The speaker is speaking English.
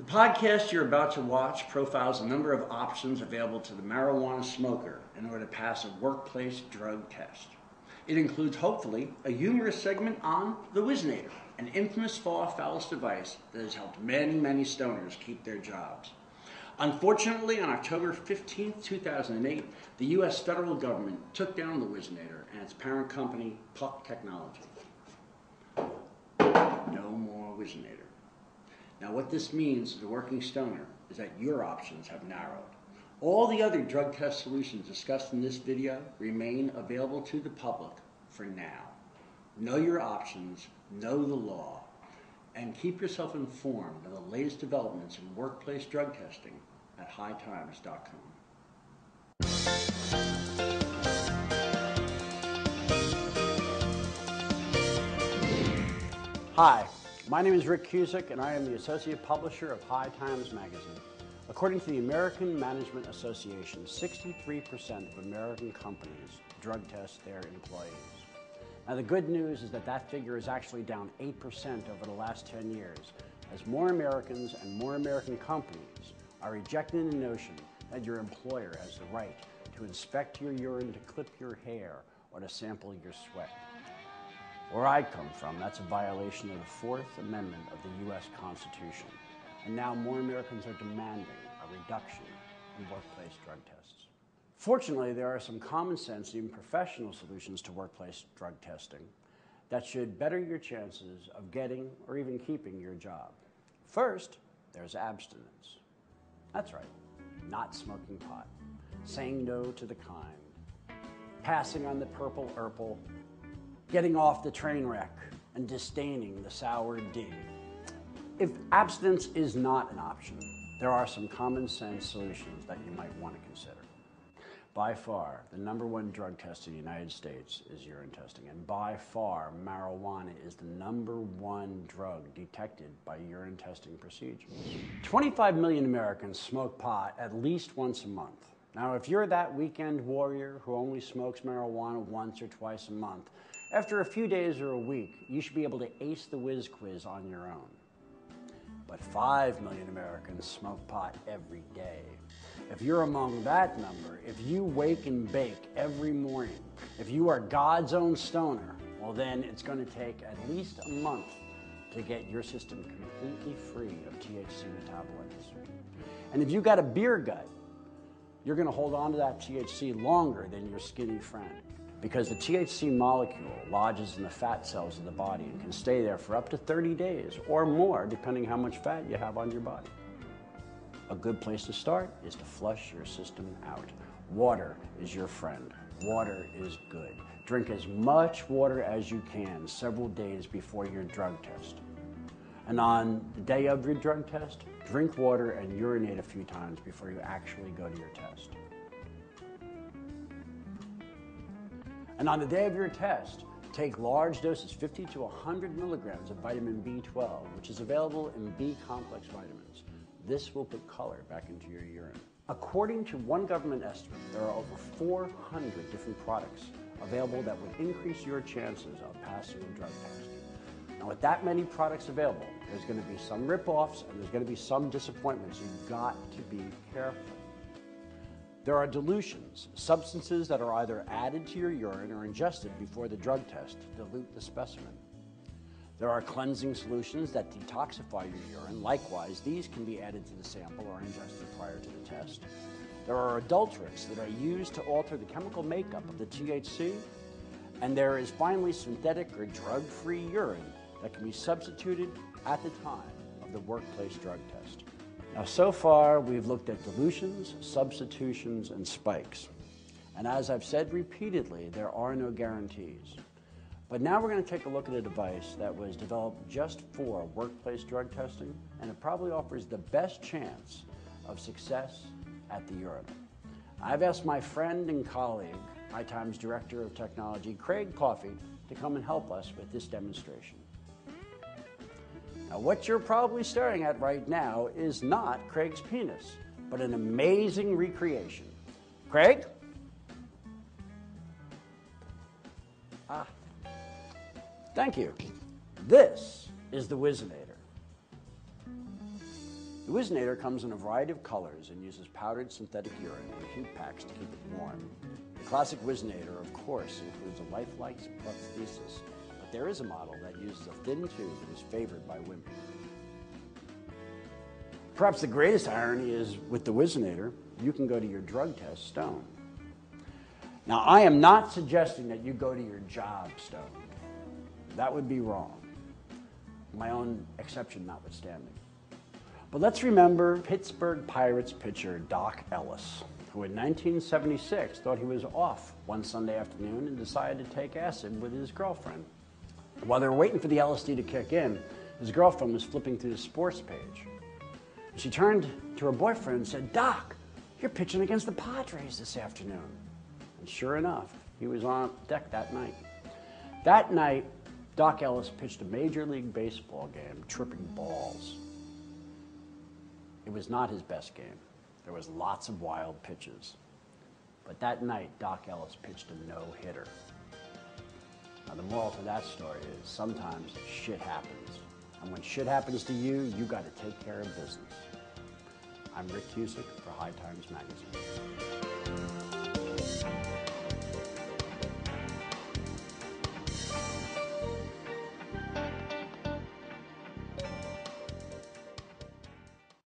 The podcast you're about to watch profiles a number of options available to the marijuana smoker in order to pass a workplace drug test. It includes, hopefully, a humorous segment on the Whizzinator, an infamous phallus device that has helped many stoners keep their jobs. Unfortunately, on October 15, 2008, the U.S. federal government took down the Whizzinator and its parent company, Puck Technology. No more Whizzinator. Now what this means to the working stoner is that your options have narrowed. All the other drug test solutions discussed in this video remain available to the public for now. Know your options, know the law, and keep yourself informed of the latest developments in workplace drug testing at hightimes.com. Hi, my name is Rick Cusick, and I am the Associate Publisher of High Times Magazine. According to the American Management Association, 63% of American companies drug test their employees. Now, the good news is that figure is actually down 8% over the last 10 years, as more Americans and more American companies are rejecting the notion that your employer has the right to inspect your urine, to clip your hair, or to sample your sweat. Where I come from, that's a violation of the Fourth Amendment of the U.S. Constitution. And now more Americans are demanding a reduction in workplace drug tests. Fortunately, there are some common sense, even professional solutions to workplace drug testing that should better your chances of getting or even keeping your job. First, there's abstinence. That's right, not smoking pot, saying no to the kind, passing on the purple Urple, getting off the train wreck, and disdaining the sour D. If abstinence is not an option, there are some common sense solutions that you might want to consider. By far, the #1 drug test in the United States is urine testing, and by far, marijuana is the #1 drug detected by urine testing procedures. 25 million Americans smoke pot at least once a month. Now, if you're that weekend warrior who only smokes marijuana once or twice a month, after a few days or a week, you should be able to ace the whiz quiz on your own. But 5 million Americans smoke pot every day. If you're among that number, if you wake and bake every morning, if you are God's own stoner, well then it's going to take at least a month to get your system completely free of THC metabolites. And if you got a beer gut, you're going to hold on to that THC longer than your skinny friend, because the THC molecule lodges in the fat cells of the body and can stay there for up to 30 days or more, depending how much fat you have on your body. A good place to start is to flush your system out. Water is your friend. Water is good. Drink as much water as you can several days before your drug test. And on the day of your drug test, drink water and urinate a few times before you actually go to your test. And on the day of your test, take large doses, 50 to 100 milligrams of vitamin B12, which is available in B-complex vitamins. This will put color back into your urine. According to one government estimate, there are over 400 different products available that would increase your chances of passing a drug test. Now, with that many products available, there's going to be some rip-offs and there's going to be some disappointments. You've got to be careful. There are dilutions, substances that are either added to your urine or ingested before the drug test to dilute the specimen. There are cleansing solutions that detoxify your urine. Likewise, these can be added to the sample or ingested prior to the test. There are adulterants that are used to alter the chemical makeup of the THC. And there is finally synthetic or drug-free urine that can be substituted at the time of the workplace drug test. Now, so far, we've looked at dilutions, substitutions, and spikes. And as I've said repeatedly, there are no guarantees. But now we're going to take a look at a device that was developed just for workplace drug testing, and it probably offers the best chance of success at the urinal. I've asked my friend and colleague, High Times Director of Technology, Craig Coffey, to come and help us with this demonstration. Now, what you're probably staring at right now is not Craig's penis, but an amazing recreation. Craig? Thank you. This is the Whizzinator. The The Whizzinator comes in a variety of colors and uses powdered synthetic urine and heat packs to keep it warm. The classic Whizzinator, of course, includes a lifelike prosthesis, but there is a model that uses a thin tube and is favored by women. Perhaps the greatest irony is with the Whizzinator, you can go to your drug test stoned. Now, I am not suggesting that you go to your job stoned. That would be wrong, my own exception notwithstanding. But let's remember Pittsburgh Pirates pitcher Doc Ellis, who in 1976 thought he was off one Sunday afternoon and decided to take acid with his girlfriend. While they were waiting for the LSD to kick in, his girlfriend was flipping through the sports page. She turned to her boyfriend and said, "Doc, you're pitching against the Padres this afternoon." And sure enough, he was on deck that night. That night, Doc Ellis pitched a Major League Baseball game, tripping balls. It was not his best game. There was lots of wild pitches. But that night, Doc Ellis pitched a no-hitter. Now, the moral to that story is sometimes shit happens. And when shit happens to you, you got to take care of business. I'm Rick Cusick for High Times Magazine.